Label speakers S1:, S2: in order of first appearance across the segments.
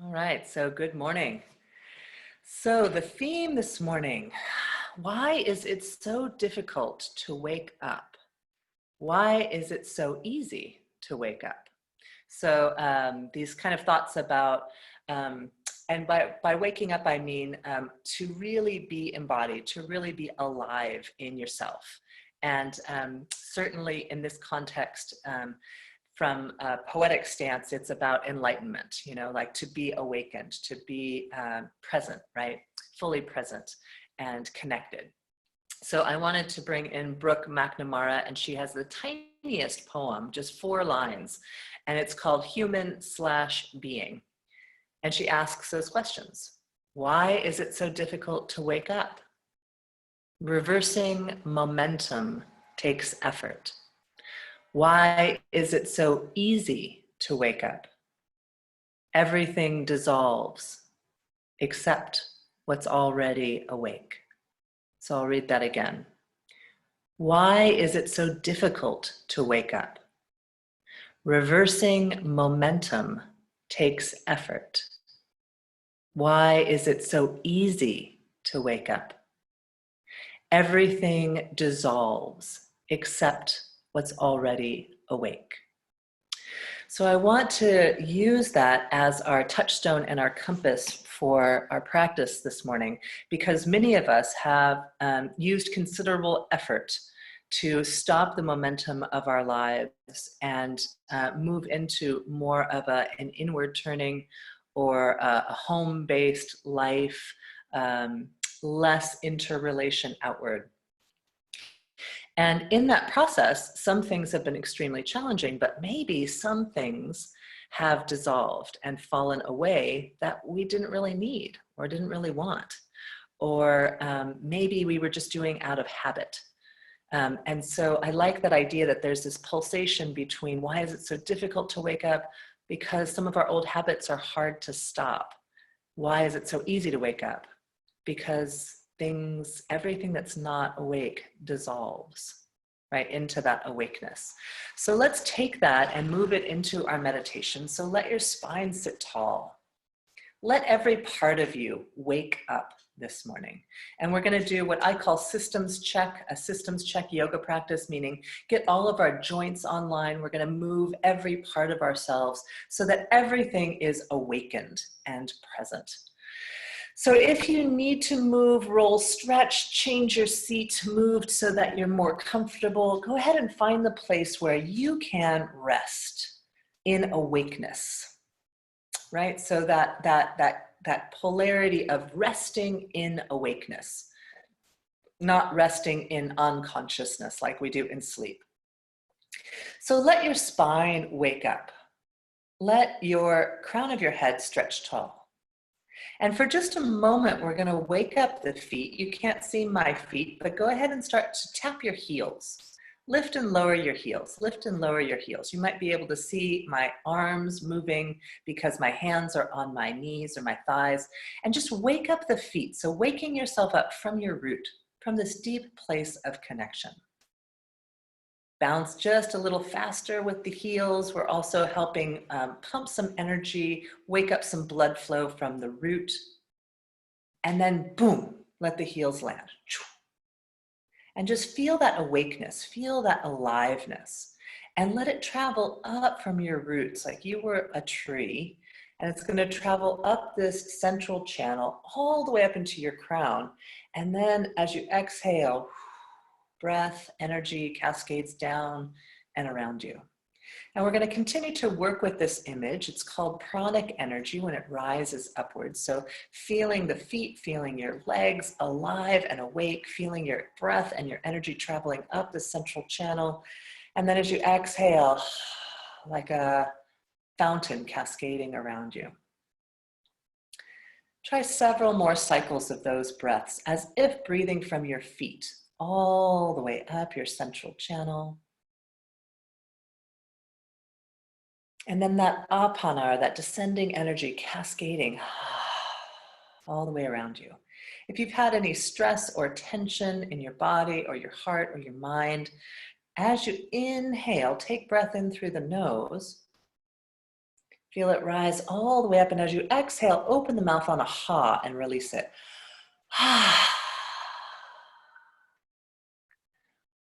S1: All right, so good morning. So the theme this morning, why is it so difficult to wake up? Why is it so easy to wake up? So these kind of thoughts about, um, and by waking up, I mean to really be embodied, to really be alive in yourself. And certainly in this context, from a poetic stance, it's about enlightenment, like to be awakened, to be present, right? Fully present and connected. So I wanted to bring in Brooke McNamara, and she has the tiniest poem, just 4 lines, and it's called Human/Being. And she asks those questions. Why is it so difficult to wake up? Reversing momentum takes effort. Why is it so easy to wake up? Everything dissolves except what's already awake. So I'll read that again. Why is it so difficult to wake up? Reversing momentum takes effort. Why is it so easy to wake up? Everything dissolves except what's already awake. So I want to use that as our touchstone and our compass for our practice this morning, because many of us have used considerable effort to stop the momentum of our lives and move into more of an inward turning or a home-based life, less interrelation outward. And in that process, some things have been extremely challenging, but maybe some things have dissolved and fallen away that we didn't really need or didn't really want. Or maybe we were just doing out of habit. And so I like that idea that there's this pulsation between why is it so difficult to wake up? Because some of our old habits are hard to stop. Why is it so easy to wake up? Because everything that's not awake dissolves, right, into that awakeness. So let's take that and move it into our meditation. So let your spine sit tall. Let every part of you wake up this morning. And we're going to do what I call systems check, a systems check yoga practice, meaning get all of our joints online. We're going to move every part of ourselves so that everything is awakened and present. So if you need to move, roll, stretch, change your seat, move so that you're more comfortable, go ahead and find the place where you can rest in awakeness, right? So that polarity of resting in awakeness, not resting in unconsciousness like we do in sleep. So let your spine wake up. Let your crown of your head stretch tall. And for just a moment, we're going to wake up the feet. You can't see my feet, but go ahead and start to tap your heels. Lift and lower your heels. Lift and lower your heels. You might be able to see my arms moving because my hands are on my knees or my thighs. And just wake up the feet. So waking yourself up from your root, from this deep place of connection. Bounce just a little faster with the heels. We're also helping pump some energy, wake up some blood flow from the root, and then boom, let the heels land. And just feel that awakeness, feel that aliveness, and let it travel up from your roots like you were a tree, and it's going to travel up this central channel all the way up into your crown. And then as you exhale, breath, energy cascades down and around you. And we're going to continue to work with this image. It's called pranic energy when it rises upwards. So feeling the feet, feeling your legs alive and awake, feeling your breath and your energy traveling up the central channel. And then as you exhale, like a fountain cascading around you. Try several more cycles of those breaths as if breathing from your feet all the way up your central channel. And then that apana, that descending energy cascading all the way around you. If you've had any stress or tension in your body or your heart or your mind, as you inhale, take breath in through the nose. Feel it rise all the way up, and as you exhale, open the mouth on a ha and release it.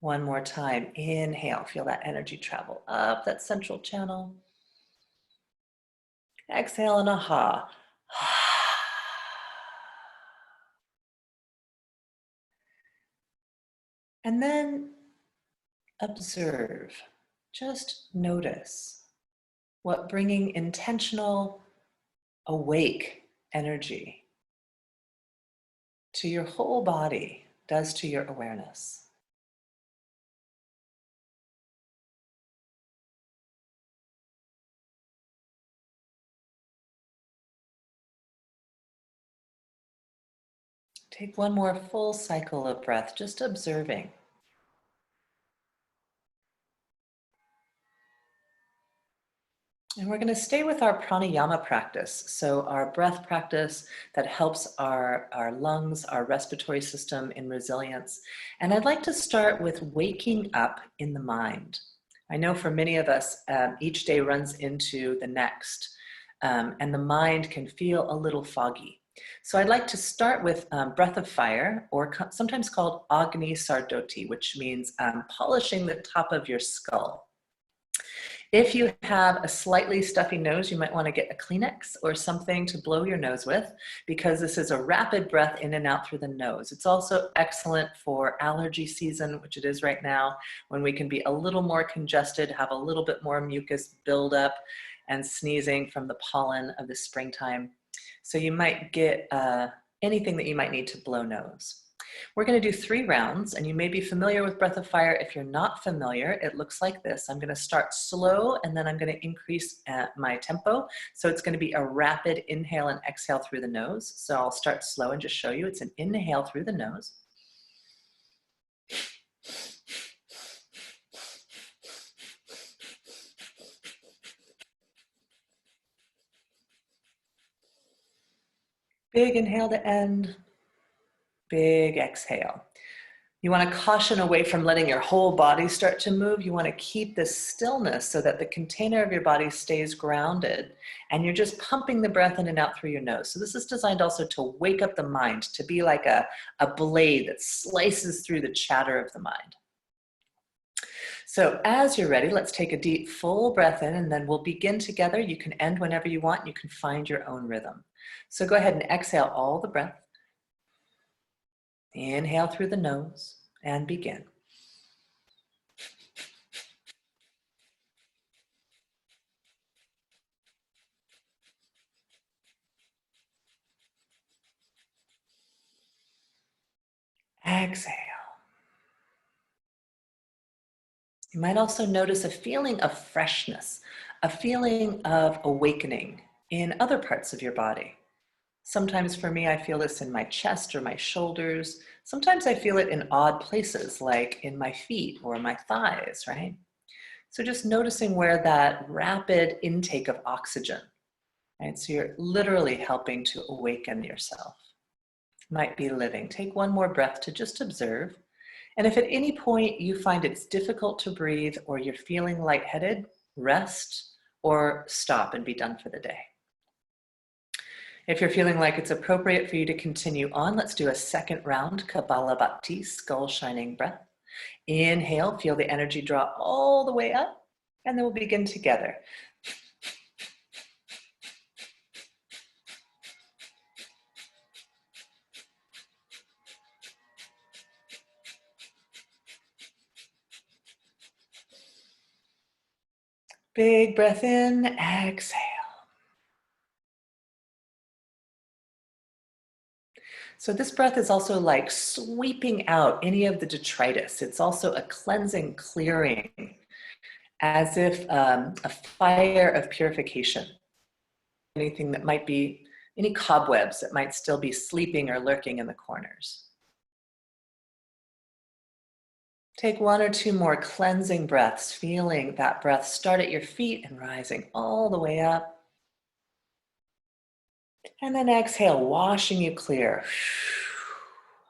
S1: One more time, inhale, feel that energy travel up that central channel. Exhale and a ha. And then observe, just notice what bringing intentional, awake energy to your whole body does to your awareness. Take one more full cycle of breath, just observing. And we're going to stay with our pranayama practice. So our breath practice that helps our lungs, our respiratory system in resilience. And I'd like to start with waking up in the mind. I know for many of us, each day runs into the next, and the mind can feel a little foggy. So I'd like to start with breath of fire, or sometimes called Agni Sardoti, which means polishing the top of your skull. If you have a slightly stuffy nose, you might want to get a Kleenex or something to blow your nose with, because this is a rapid breath in and out through the nose. It's also excellent for allergy season, which it is right now, when we can be a little more congested, have a little bit more mucus buildup and sneezing from the pollen of the springtime. So you might get anything that you might need to blow nose. We're going to do 3 rounds, and you may be familiar with breath of fire. If you're not familiar, it looks like this. I'm going to start slow, and then I'm going to increase my tempo. So it's going to be a rapid inhale and exhale through the nose. So I'll start slow and just show you. It's an inhale through the nose. Big inhale to end. Big exhale. You want to caution away from letting your whole body start to move. You want to keep this stillness so that the container of your body stays grounded, and you're just pumping the breath in and out through your nose. So this is designed also to wake up the mind, to be like a blade that slices through the chatter of the mind. So as you're ready, let's take a deep, full breath in, and then we'll begin together. You can end whenever you want. You can find your own rhythm. So go ahead and exhale all the breath. Inhale through the nose and begin. Exhale. You might also notice a feeling of freshness, a feeling of awakening in other parts of your body. Sometimes for me, I feel this in my chest or my shoulders. Sometimes I feel it in odd places, like in my feet or my thighs, right? So just noticing where that rapid intake of oxygen, right? So you're literally helping to awaken yourself. Might be living. Take one more breath to just observe. And if at any point you find it's difficult to breathe or you're feeling lightheaded, rest or stop and be done for the day. If you're feeling like it's appropriate for you to continue on, let's do a second round, Kapalabhati, skull shining breath. Inhale, feel the energy draw all the way up, and then we'll begin together. Big breath in, exhale. So this breath is also like sweeping out any of the detritus. It's also a cleansing, clearing, as if a fire of purification. Anything that might be, any cobwebs that might still be sleeping or lurking in the corners. Take 1 or 2 more cleansing breaths, feeling that breath start at your feet and rising all the way up. And then exhale, washing you clear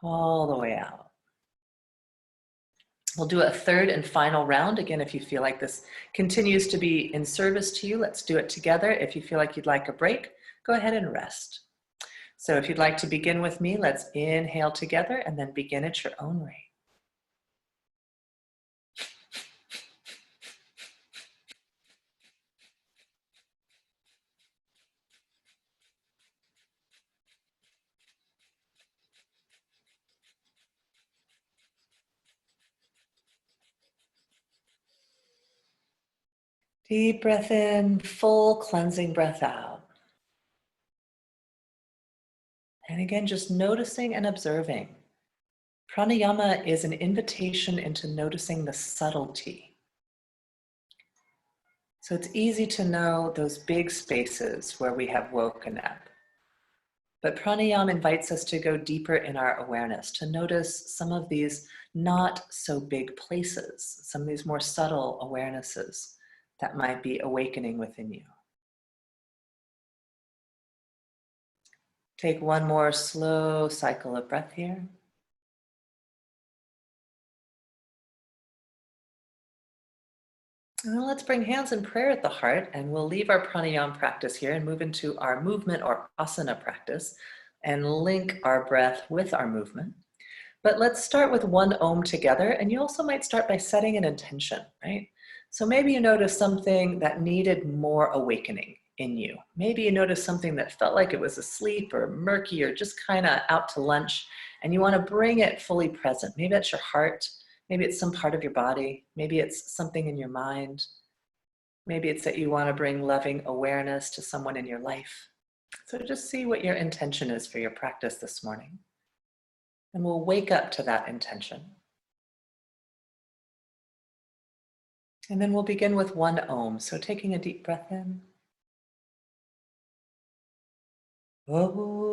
S1: all the way out. We'll do a third and final round. Again, if you feel like this continues to be in service to you, let's do it together. If you feel like you'd like a break, go ahead and rest. So if you'd like to begin with me, let's inhale together and then begin at your own rate. Deep breath in, full cleansing breath out. And again, just noticing and observing. Pranayama is an invitation into noticing the subtlety. So it's easy to know those big spaces where we have woken up. But pranayama invites us to go deeper in our awareness, to notice some of these not so big places, some of these more subtle awarenesses that might be awakening within you. Take one more slow cycle of breath here. And then let's bring hands in prayer at the heart, and we'll leave our pranayama practice here and move into our movement or asana practice and link our breath with our movement. But let's start with one Om together, and you also might start by setting an intention, right? So maybe you notice something that needed more awakening in you. Maybe you notice something that felt like it was asleep or murky or just kind of out to lunch, and you want to bring it fully present. Maybe that's your heart. Maybe it's some part of your body. Maybe it's something in your mind. Maybe it's that you want to bring loving awareness to someone in your life. So just see what your intention is for your practice this morning. And we'll wake up to that intention. And then we'll begin with one Om. So taking a deep breath in. Om.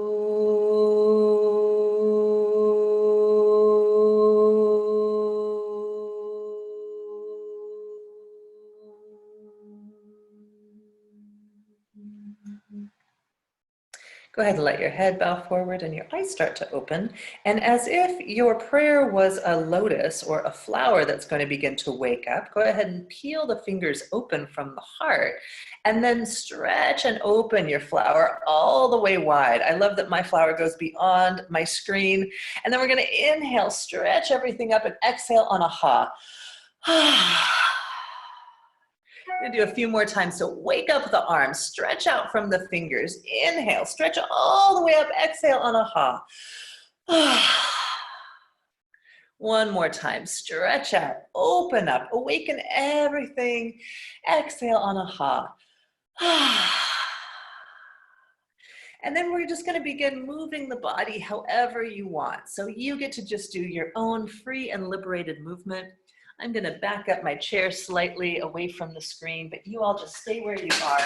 S1: Go ahead and let your head bow forward and your eyes start to open. And as if your prayer was a lotus or a flower that's going to begin to wake up, go ahead and peel the fingers open from the heart and then stretch and open your flower all the way wide. I love that my flower goes beyond my screen. And then we're going to inhale, stretch everything up, and exhale on a ha. I'm gonna do a few more times. So wake up the arms, stretch out from the fingers, inhale, stretch all the way up, exhale on a ha. One more time, stretch out, open up, awaken everything, exhale on a ha. And then we're just gonna begin moving the body however you want. So you get to just do your own free and liberated movement. I'm gonna back up my chair slightly away from the screen, but you all just stay where you are.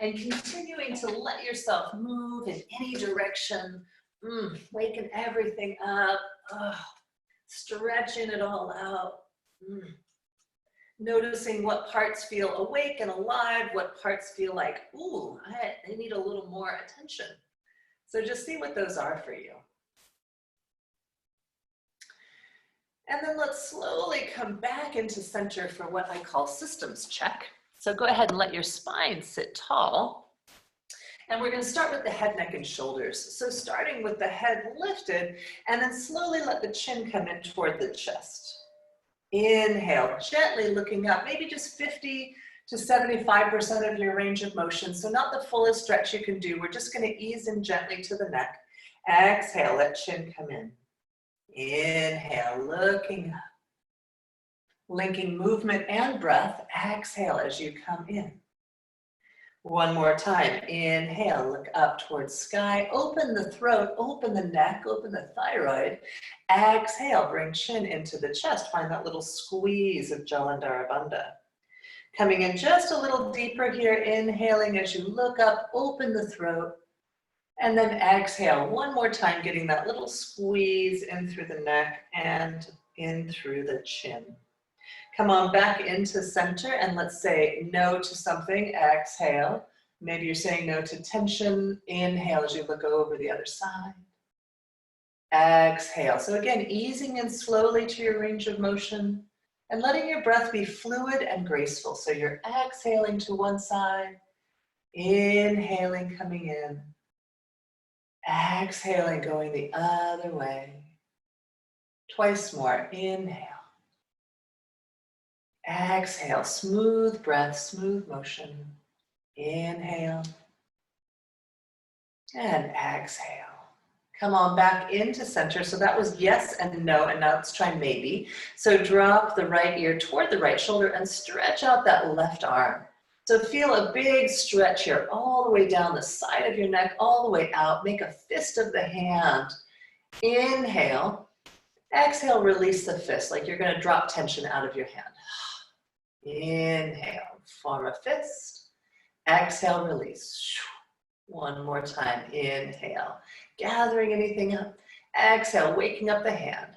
S1: And continuing to let yourself move in any direction, waking everything up, stretching it all out. Noticing what parts feel awake and alive, what parts feel like, ooh, they need a little more attention. So just see what those are for you. And then let's slowly come back into center for what I call systems check. So go ahead and let your spine sit tall. And we're going to start with the head, neck, and shoulders. So starting with the head lifted, and then slowly let the chin come in toward the chest. Inhale, gently looking up, maybe just 50 to 75% of your range of motion. So not the fullest stretch you can do. We're just going to ease in gently to the neck. Exhale, let chin come in. Inhale, looking up. Linking movement and breath. Exhale as you come in. One more time. Inhale, look up towards sky. Open the throat, open the neck, open the thyroid. Exhale, bring chin into the chest. Find that little squeeze of Jalandhara Bandha. Coming in just a little deeper here. Inhaling as you look up, open the throat. And then exhale one more time, getting that little squeeze in through the neck and in through the chin. Come on back into center and let's say no to something. Exhale. Maybe you're saying no to tension. Inhale as you look over the other side. Exhale. So again, easing in slowly to your range of motion and letting your breath be fluid and graceful. So you're exhaling to one side, inhaling, coming in, exhaling, going the other way. Twice more. Inhale. Exhale. Smooth breath, smooth motion. Inhale. And exhale. Come on back into center. So that was yes and no, and now let's try maybe. So drop the right ear toward the right shoulder and stretch out that left arm. So feel a big stretch here all the way down the side of your neck, all the way out. Make a fist of the hand. Inhale. Exhale, release the fist like you're going to drop tension out of your hand. Inhale, form a fist. Exhale, release. One more time. Inhale, gathering anything up. Exhale, waking up the hand.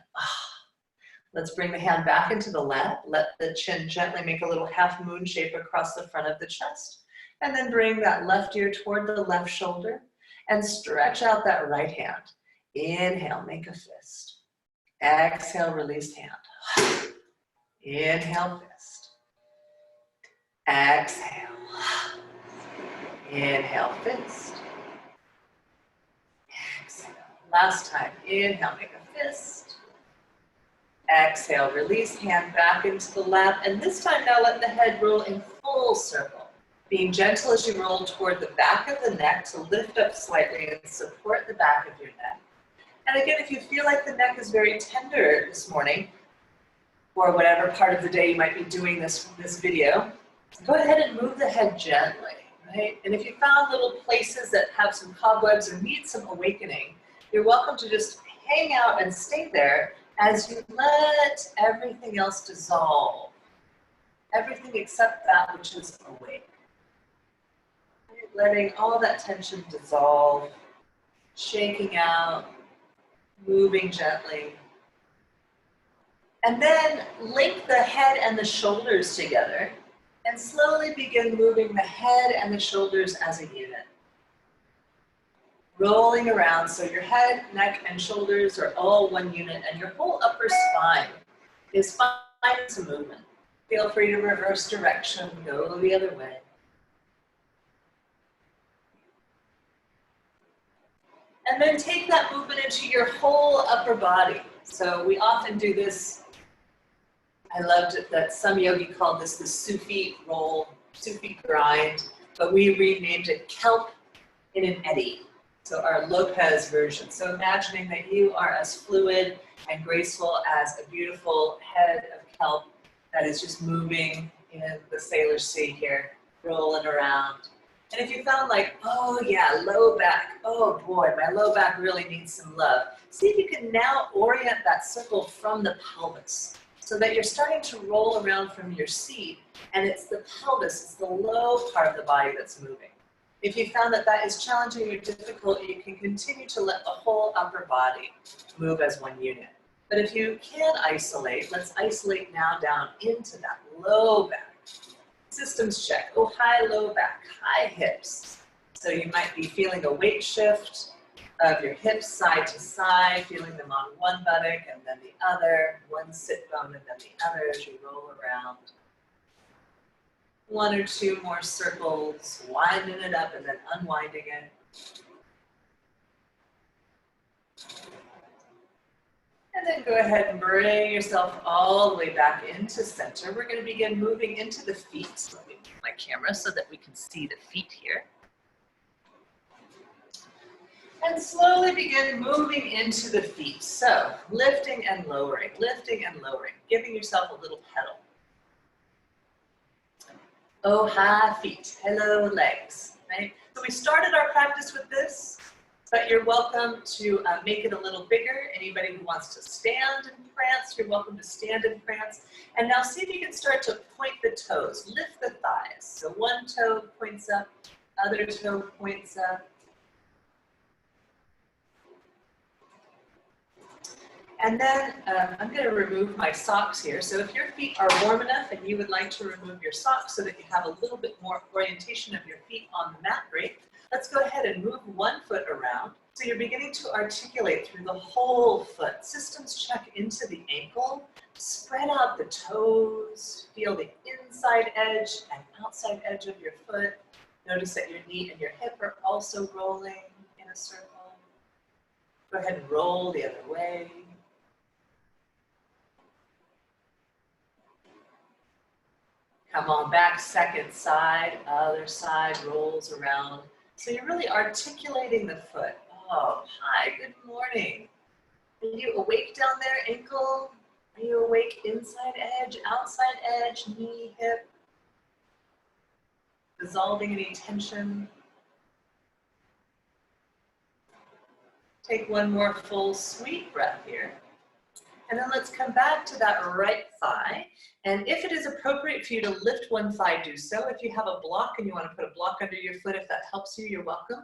S1: Let's bring the hand back into the lap. Let the chin gently make a little half moon shape across the front of the chest. And then bring that left ear toward the left shoulder and stretch out that right hand. Inhale, make a fist. Exhale, release hand. Inhale, fist. Exhale. Inhale, fist. Exhale. Last time. Inhale, make a fist. Exhale, release hand back into the lap. And this time now let the head roll in full circle. Being gentle as you roll toward the back of the neck to lift up slightly and support the back of your neck. And again, if you feel like the neck is very tender this morning, or whatever part of the day you might be doing this video, go ahead and move the head gently, right? And if you found little places that have some cobwebs or need some awakening, you're welcome to just hang out and stay there as you let everything else dissolve. Everything except that which is awake. Letting all that tension dissolve, shaking out, moving gently. And then link the head and the shoulders together and slowly begin moving the head and the shoulders as a unit. Rolling around so your head, neck, and shoulders are all one unit and your whole upper spine is finding some movement. Feel free to reverse direction, go the other way. And then take that movement into your whole upper body. So we often do this. I loved it that some yogi called this the Sufi roll, Sufi grind, but we renamed it kelp in an eddy. So our Lopez version. So imagining that you are as fluid and graceful as a beautiful head of kelp that is just moving in the Sailor Sea here, rolling around. And if you found like, oh yeah, low back, oh boy, my low back really needs some love. See if you can now orient that circle from the pelvis so that you're starting to roll around from your seat and it's the pelvis, it's the low part of the body that's moving. If you found that that is challenging or difficult, you can continue to let the whole upper body move as one unit. But if you can isolate, let's isolate now down into that low back. Systems check. Oh, high, low back, high hips. So you might be feeling a weight shift of your hips side to side, feeling them on one buttock and then the other, one sit bone and then the other as you roll around. One or two more circles, winding it up and then unwinding it. And then go ahead and bring yourself all the way back into center. We're going to begin moving into the feet. So let me move my camera so that we can see the feet here. And slowly begin moving into the feet. So lifting and lowering, giving yourself a little pedal. Oh, high feet, hello legs, right? So we started our practice with this. But you're welcome to make it a little bigger. Anybody who wants to stand in prance, you're welcome to stand in prance. And now see if you can start to point the toes, lift the thighs. So one toe points up, other toe points up. And then I'm going to remove my socks here. So if your feet are warm enough and you would like to remove your socks so that you have a little bit more orientation of your feet on the mat break, let's go ahead and move one foot around. So you're beginning to articulate through the whole foot. Systems check into the ankle. Spread out the toes. Feel the inside edge and outside edge of your foot. Notice that your knee and your hip are also rolling in a circle. Go ahead and roll the other way. Come on back, second side, other side rolls around. So you're really articulating the foot. Oh, hi, good morning. Are you awake down there, ankle? Are you awake inside edge, outside edge, knee, hip? Dissolving any tension. Take one more full sweet breath here. And then let's come back to that right thigh. And if it is appropriate for you to lift one thigh, do so. If you have a block and you want to put a block under your foot, if that helps you, you're welcome.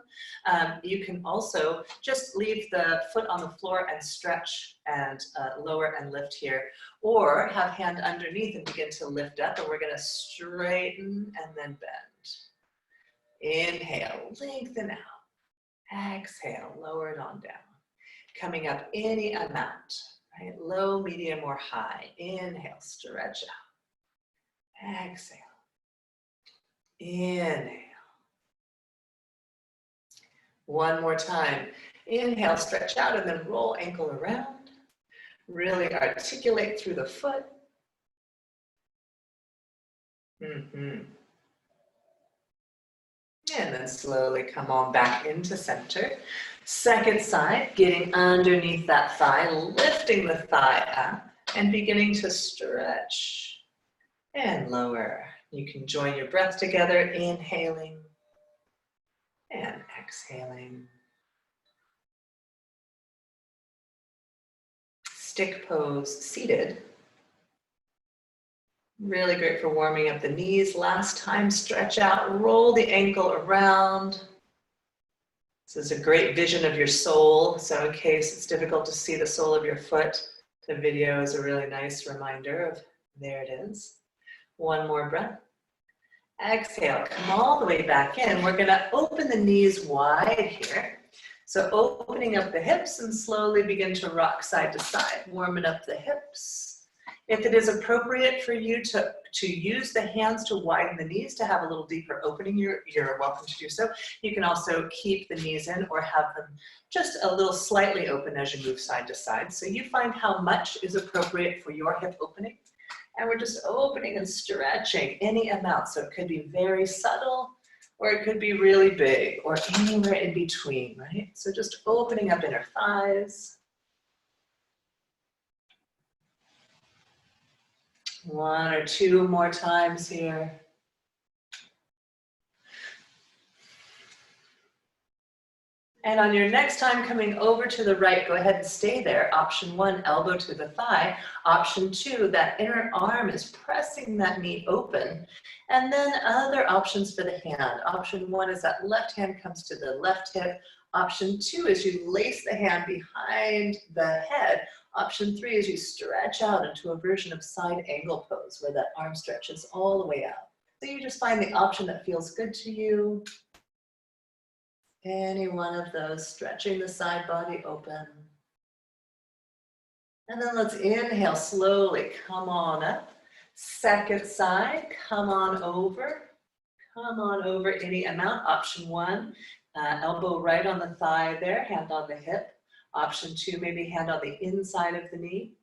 S1: You can also just leave the foot on the floor and stretch and lower and lift here. Or have hand underneath and begin to lift up. And we're going to straighten and then bend. Inhale, lengthen out. Exhale, lower it on down. Coming up any amount. Right? Low, medium, or high. Inhale, stretch out. Exhale. Inhale. One more time. Inhale, stretch out, and then roll ankle around. Really articulate through the foot. And then slowly come on back into center. Second side, getting underneath that thigh, lifting the thigh up and beginning to stretch and lower. You can join your breath together, inhaling and exhaling. Stick pose, seated. Really great for warming up the knees. Last time, stretch out, roll the ankle around. This is a great vision of your sole. So in case it's difficult to see the sole of your foot, the video is a really nice reminder of, there it is. One more breath. Exhale, come all the way back in. We're gonna open the knees wide here. So opening up the hips and slowly begin to rock side to side, warming up the hips. If it is appropriate for you to use the hands to widen the knees to have a little deeper opening, you're welcome to do so. You can also keep the knees in or have them just a little slightly open as you move side to side. So you find how much is appropriate for your hip opening. And we're just opening and stretching any amount. So it could be very subtle or it could be really big or anywhere in between, right? So just opening up inner thighs. One or two more times here. And on your next time coming over to the right, go ahead and stay there. Option one, elbow to the thigh. Option two, that inner arm is pressing that knee open. And then other options for the hand. Option one is that left hand comes to the left hip. Option two is you lace the hand behind the head. Option three is you stretch out into a version of side angle pose where that arm stretches all the way out. So you just find the option that feels good to you. Any one of those, stretching the side body open. And then let's inhale slowly, come on up. Second side, come on over. Come on over any amount. Option one, elbow right on the thigh there, hand on the hip. Option two, maybe hand on the inside of the knee.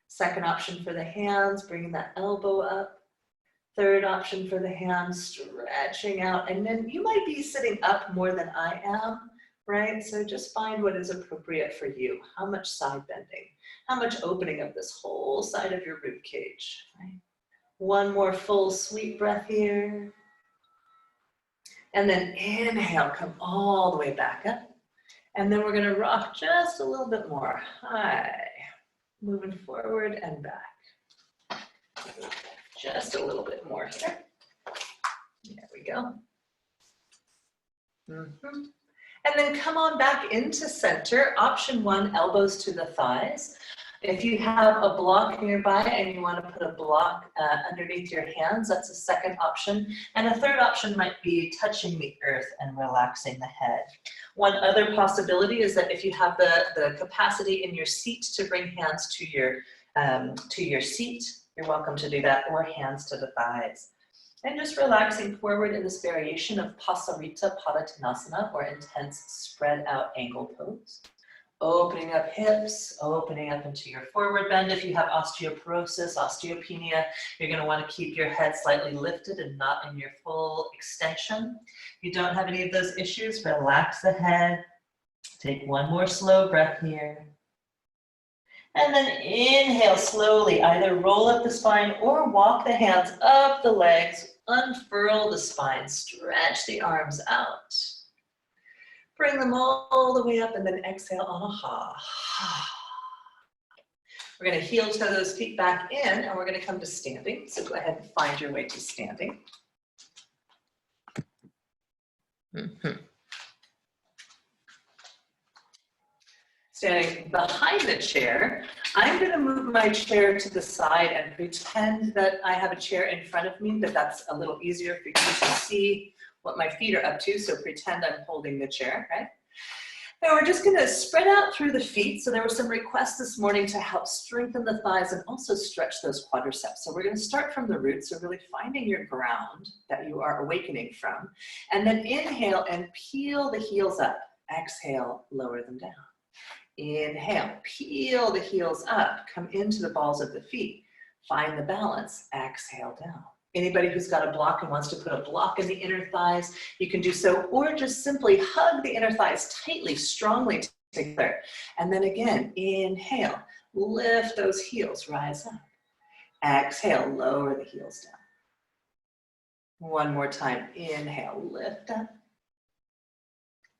S1: Second option for the hands, bringing that elbow up. Third option for the hands, stretching out. And then you might be sitting up more than I am, right? So just find what is appropriate for you. How much side bending? How much opening of this whole side of your rib cage, right? One more full sweet breath here. And then inhale, come all the way back up. And then we're going to rock just a little bit more. High. Moving forward and back. Just a little bit more here. There we go. And then come on back into center. Option one, elbows to the thighs. If you have a block nearby and you want to put a block underneath your hands, that's a second option. And a third option might be touching the earth and relaxing the head. One other possibility is that if you have the capacity in your seat to bring hands to your seat, you're welcome to do that, or hands to the thighs. And just relaxing forward in this variation of Pasarita Padottanasana, or intense spread out angle pose. Opening up hips, opening up into your forward bend. If you have osteoporosis, osteopenia, you're going to want to keep your head slightly lifted and not in your full extension. If you don't have any of those issues, relax the head. Take one more slow breath here. And then inhale slowly, either roll up the spine or walk the hands up the legs, unfurl the spine, stretch the arms out. Bring them all the way up and then exhale on a ha. We're going to heel toe those feet back in and we're going to come to standing. So go ahead and find your way to standing. Standing behind the chair, I'm going to move my chair to the side and pretend that I have a chair in front of me, but that's a little easier for you to see what my feet are up to, so pretend I'm holding the chair, right? Now we're just going to spread out through the feet. So there were some requests this morning to help strengthen the thighs and also stretch those quadriceps. So we're going to start from the root, so really finding your ground that you are awakening from. And then inhale and peel the heels up. Exhale, lower them down. Inhale, peel the heels up, come into the balls of the feet. Find the balance, exhale down. Anybody who's got a block and wants to put a block in the inner thighs, you can do so, or just simply hug the inner thighs tightly, strongly together. And then again, inhale, lift those heels, rise up. Exhale, lower the heels down. One more time, inhale, lift up.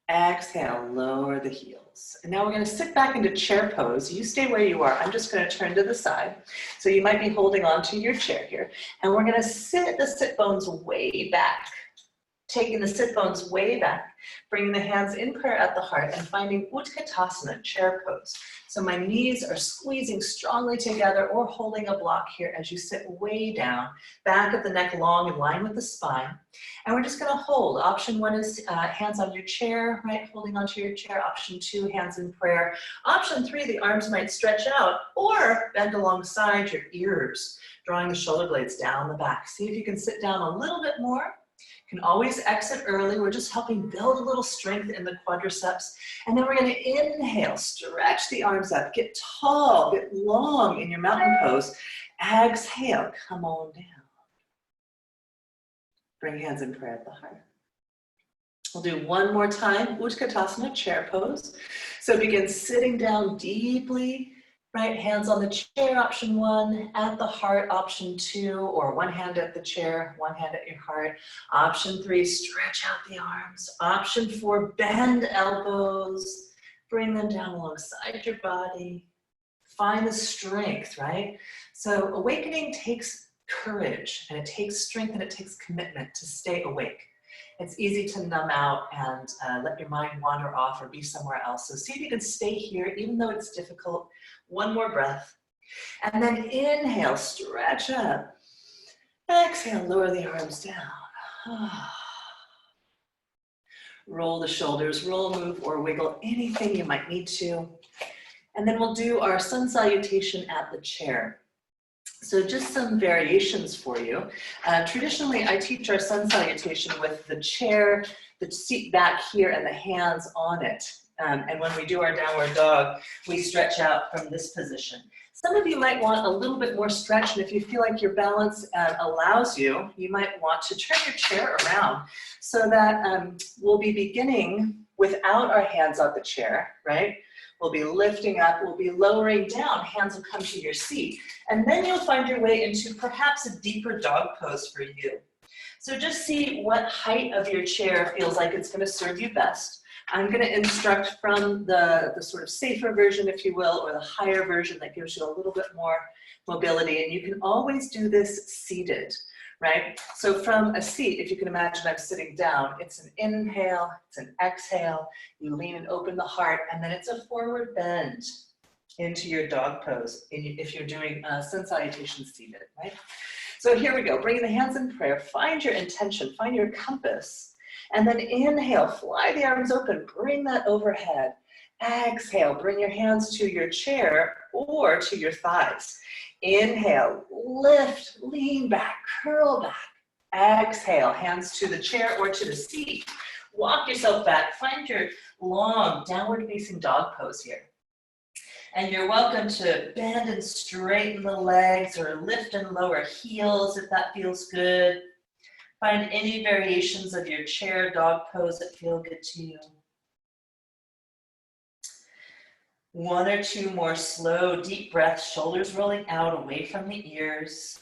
S1: Exhale, lower the heels. And now we're going to sit back into chair pose. You stay where you are. I'm just going to turn to the side. So you might be holding on to your chair here. And we're going to sit the sit bones way back. Taking the sit bones way back, bringing the hands in prayer at the heart and finding Utkatasana, chair pose. So my knees are squeezing strongly together or holding a block here as you sit way down, back of the neck long in line with the spine. And we're just going to hold. Option one is hands on your chair, right? Holding onto your chair. Option two, hands in prayer. Option three, the arms might stretch out or bend alongside your ears, drawing the shoulder blades down the back. See if you can sit down a little bit more. You can always exit early. We're just helping build a little strength in the quadriceps. And then we're going to inhale, stretch the arms up, get tall, get long in your mountain pose. Exhale, come on down. Bring hands in prayer at the heart. We'll do one more time, Utkatasana, chair pose. So begin sitting down deeply. Right, hands on the chair, option one, at the heart, option two, or one hand at the chair, one hand at your heart. Option three, stretch out the arms. Option four, bend elbows, bring them down alongside your body. Find the strength, right? So awakening takes courage, and it takes strength, and it takes commitment to stay awake. It's easy to numb out and let your mind wander off or be somewhere else. So see if you can stay here, even though it's difficult. One more breath. And then inhale, stretch up. Exhale, lower the arms down. Roll the shoulders, roll, move, or wiggle, anything you might need to. And then we'll do our sun salutation at the chair. So just some variations for you. Traditionally, I teach our sun salutation with the chair, the seat back here, and the hands on it. And when we do our downward dog, we stretch out from this position. Some of you might want a little bit more stretch, and if you feel like your balance allows you, you might want to turn your chair around so that we'll be beginning without our hands on the chair, right? We'll be lifting up, we'll be lowering down, hands will come to your seat. And then you'll find your way into perhaps a deeper dog pose for you. So just see what height of your chair feels like it's going to serve you best. I'm going to instruct from the sort of safer version, if you will, or the higher version that gives you a little bit more mobility. And you can always do this seated, right? So from a seat, if you can imagine I'm sitting down, it's an inhale, it's an exhale, you lean and open the heart, and then it's a forward bend. into your dog pose if you're doing sun salutation seated, right? So here we go, bringing the hands in prayer, find your intention, find your compass, and then inhale, fly the arms open, bring that overhead. Exhale, bring your hands to your chair or to your thighs. Inhale, lift, lean back, curl back. Exhale, hands to the chair or to the seat. Walk yourself back, find your long downward facing dog pose here. And you're welcome to bend and straighten the legs or lift and lower heels if that feels good. Find any variations of your chair dog pose that feel good to you. One or two more slow, deep breaths, shoulders rolling out away from the ears.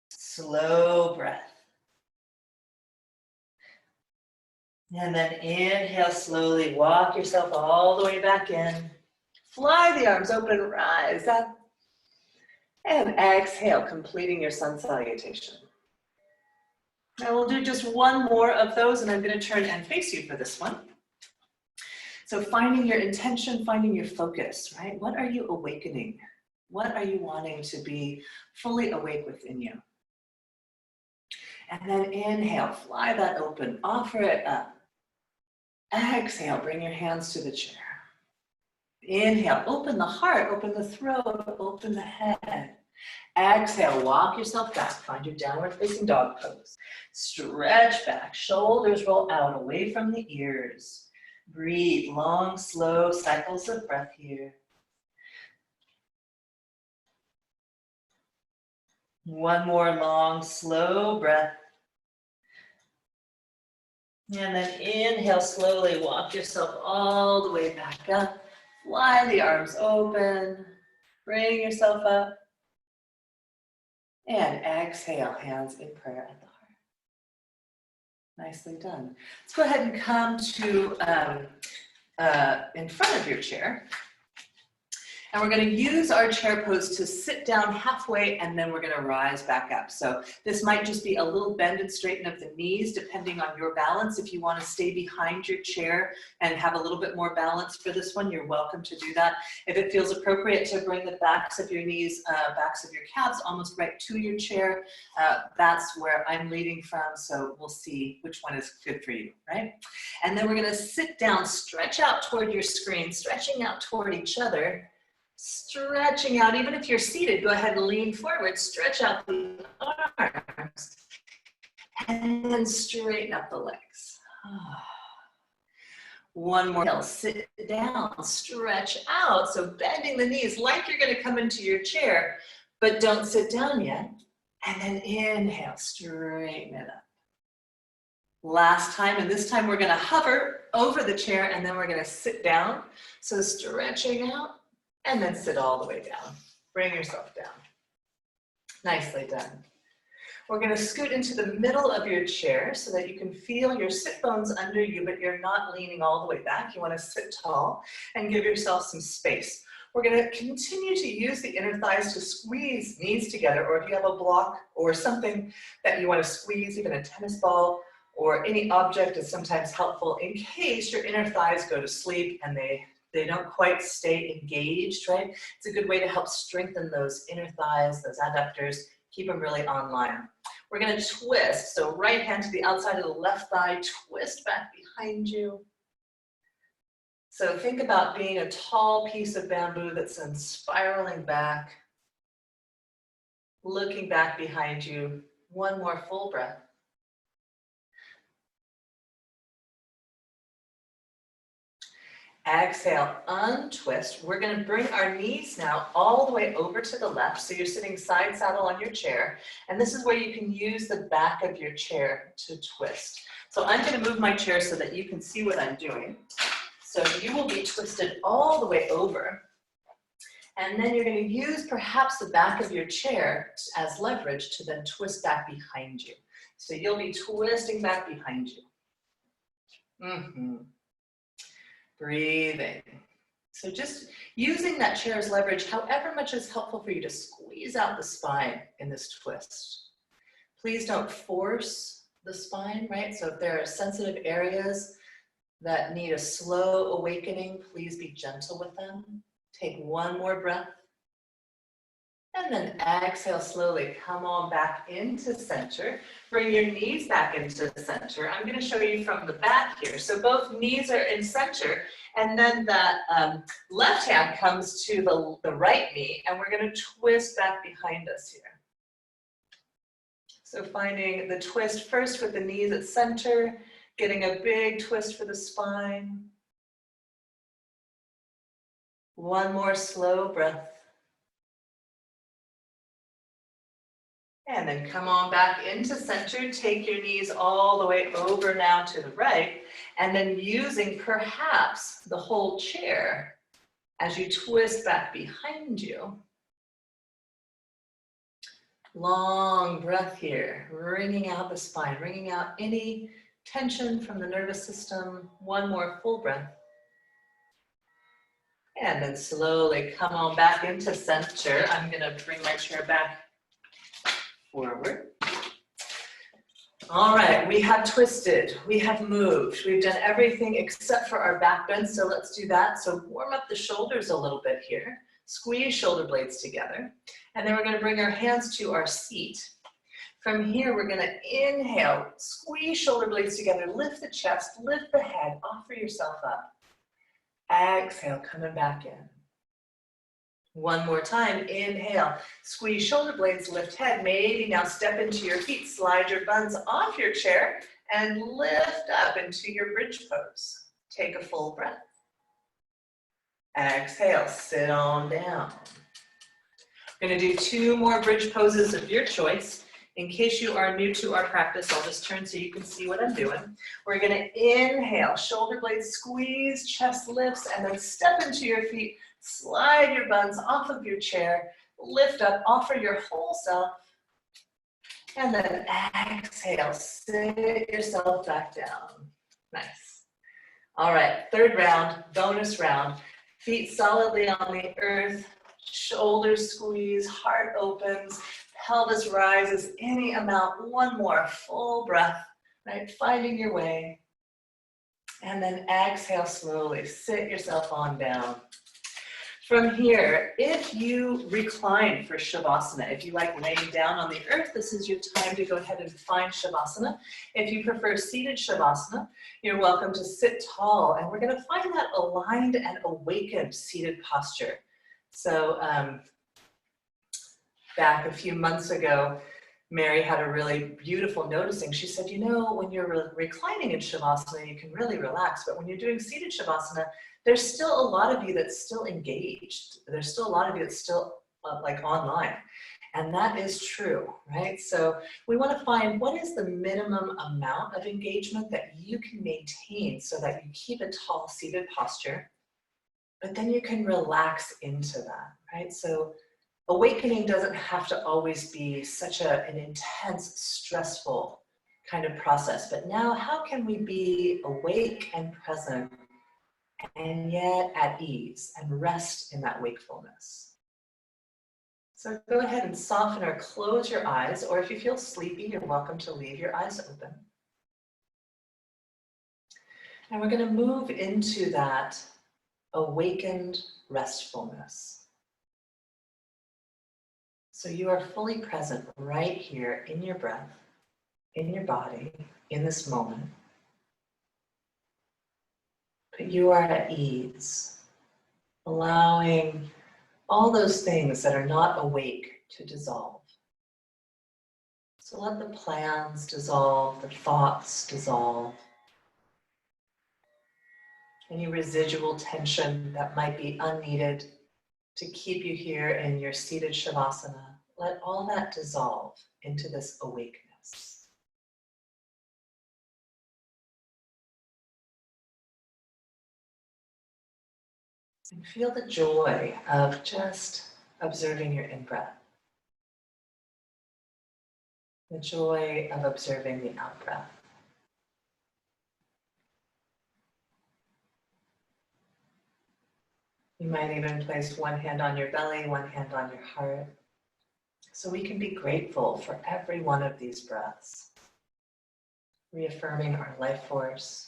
S1: Slow breath. And then inhale slowly, walk yourself all the way back in. Fly the arms open, rise up. And exhale, completing your sun salutation. Now we'll do just one more of those, and I'm going to turn and face you for this one. So finding your intention, finding your focus, right? What are you awakening? What are you wanting to be fully awake within you? And then inhale, fly that open, offer it up. Exhale, bring your hands to the chair. Inhale, open the heart, open the throat, open the head. Exhale, walk yourself back, find your downward facing dog pose. Stretch back, shoulders roll out away from the ears. Breathe, long, slow cycles of breath here. One more long, slow breath. And then inhale, slowly walk yourself all the way back up. Fly the arms open, bring yourself up. And exhale, hands in prayer at the heart. Nicely done. Let's go ahead and come to in front of your chair. And we're going to use our chair pose to sit down halfway, and then we're going to rise back up. So this might just be a little bend and straighten of the knees, depending on your balance. If you want to stay behind your chair and have a little bit more balance for this one, you're welcome to do that. If it feels appropriate to bring the backs of your knees, backs of your calves almost right to your chair, that's where I'm leading from. So we'll see which one is good for you, right? And then we're going to sit down, stretch out toward your screen, stretching out toward each other. Stretching out, even if you're seated, go ahead and lean forward, stretch out the arms, and then straighten up the legs. One more, sit down, stretch out, so bending the knees like you're gonna come into your chair, but don't sit down yet. And then inhale, straighten it up. Last time, and this time we're gonna hover over the chair, and then we're gonna sit down. So stretching out, and then sit all the way down. Bring yourself down. Nicely done. We're going to scoot into the middle of your chair so that you can feel your sit bones under you, but you're not leaning all the way back. You want to sit tall and give yourself some space. We're going to continue to use the inner thighs to squeeze knees together, or if you have a block or something that you want to squeeze, even a tennis ball or any object is sometimes helpful in case your inner thighs go to sleep and they don't quite stay engaged, right? It's a good way to help strengthen those inner thighs, those adductors, keep them really online. We're gonna twist, so right hand to the outside of the left thigh, twist back behind you. So think about being a tall piece of bamboo that's then spiraling back, looking back behind you. One more full breath. Exhale, untwist. We're going to bring our knees now all the way over to the left. So you're sitting side saddle on your chair. And this is where you can use the back of your chair to twist. So I'm going to move my chair so that you can see what I'm doing. So you will be twisted all the way over. And then you're going to use perhaps the back of your chair as leverage to then twist back behind you. So you'll be twisting back behind you. Breathing. So just using that chair as leverage, however much is helpful for you to squeeze out the spine in this twist. Please don't force the spine, right? So if there are sensitive areas that need a slow awakening, please be gentle with them. Take one more breath. And then exhale slowly, come on back into center. Bring your knees back into the center. I'm going to show you from the back here. So both knees are in center, and then that left hand comes to the right knee, and we're going to twist back behind us here. So finding the twist first with the knees at center, getting a big twist for the spine. One more slow breath. And then come on back into center. Take your knees all the way over now to the right. And then using perhaps the whole chair as you twist back behind you. Long breath here, wringing out the spine, wringing out any tension from the nervous system. One more full breath. And then slowly come on back into center. I'm going to bring my chair back forward. All right, we have twisted, we have moved, we've done everything except for our back bend, so let's do that. So warm up the shoulders a little bit here. Squeeze shoulder blades together. And then we're going to bring our hands to our seat. From here, we're going to inhale, squeeze shoulder blades together, lift the chest, lift the head, offer yourself up. Exhale, coming back in. One more time, inhale, squeeze shoulder blades, lift head. Maybe now step into your feet, slide your buns off your chair, and lift up into your bridge pose. Take a full breath. Exhale, sit on down. We're going to do 2 more bridge poses of your choice. In case you are new to our practice, I'll just turn so you can see what I'm doing. We're going to inhale, shoulder blades squeeze, chest lifts, and then step into your feet. Slide your buns off of your chair, lift up, offer your whole self, and then exhale, sit yourself back down. Nice. All right, 3rd round, bonus round. Feet solidly on the earth, shoulders squeeze, heart opens, pelvis rises any amount. One more full breath, right? Finding your way. And then exhale slowly, sit yourself on down. From here, if you recline for Shavasana, if you like laying down on the earth, this is your time to go ahead and find Shavasana. If you prefer seated Shavasana, you're welcome to sit tall, and we're going to find that aligned and awakened seated posture. So back a few months ago, Mary had a really beautiful noticing. She said, you know, when you're reclining in Shavasana, you can really relax, but when you're doing seated Shavasana, there's still a lot of you that's still engaged. There's still a lot of you that's still like online. And that is true, right? So we want to find what is the minimum amount of engagement that you can maintain so that you keep a tall seated posture, but then you can relax into that, right? So awakening doesn't have to always be such an intense, stressful kind of process. But now, how can we be awake and present and yet at ease and rest in that wakefulness? So go ahead and soften or close your eyes, or if you feel sleepy, you're welcome to leave your eyes open. And we're going to move into that awakened restfulness. So you are fully present right here in your breath, in your body, in this moment. But you are at ease, allowing all those things that are not awake to dissolve. So let the plans dissolve, the thoughts dissolve. Any residual tension that might be unneeded to keep you here in your seated Shavasana, let all that dissolve into this awakeness. And feel the joy of just observing your in-breath. The joy of observing the out-breath. You might even place one hand on your belly, one hand on your heart. So we can be grateful for every one of these breaths, reaffirming our life force,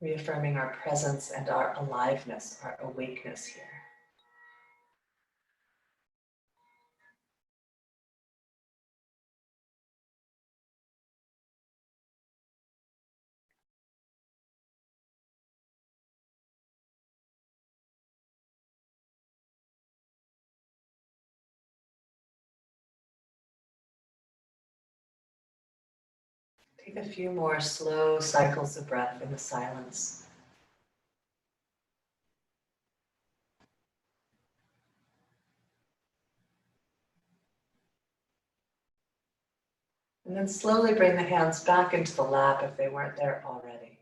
S1: reaffirming our presence and our aliveness, our awakeness here. Take a few more slow cycles of breath in the silence. And then slowly bring the hands back into the lap if they weren't there already.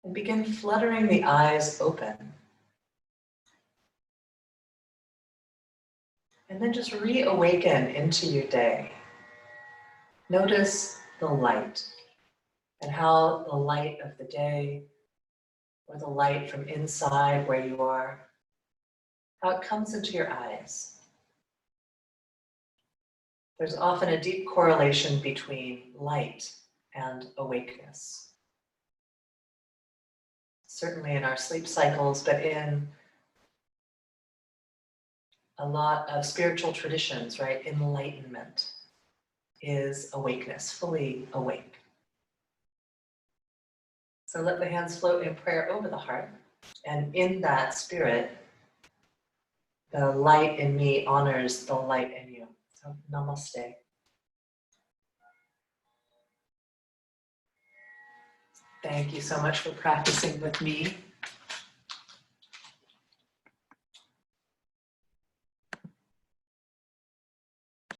S1: And begin fluttering the eyes open. And then just reawaken into your day. Notice the light and how the light of the day or the light from inside where you are, how it comes into your eyes. There's often a deep correlation between light and awakeness. Certainly in our sleep cycles, but in a lot of spiritual traditions, right? Enlightenment is awakeness, fully awake. So let the hands float in prayer over the heart. And in that spirit, the light in me honors the light in you. So namaste. Thank you so much for practicing with me.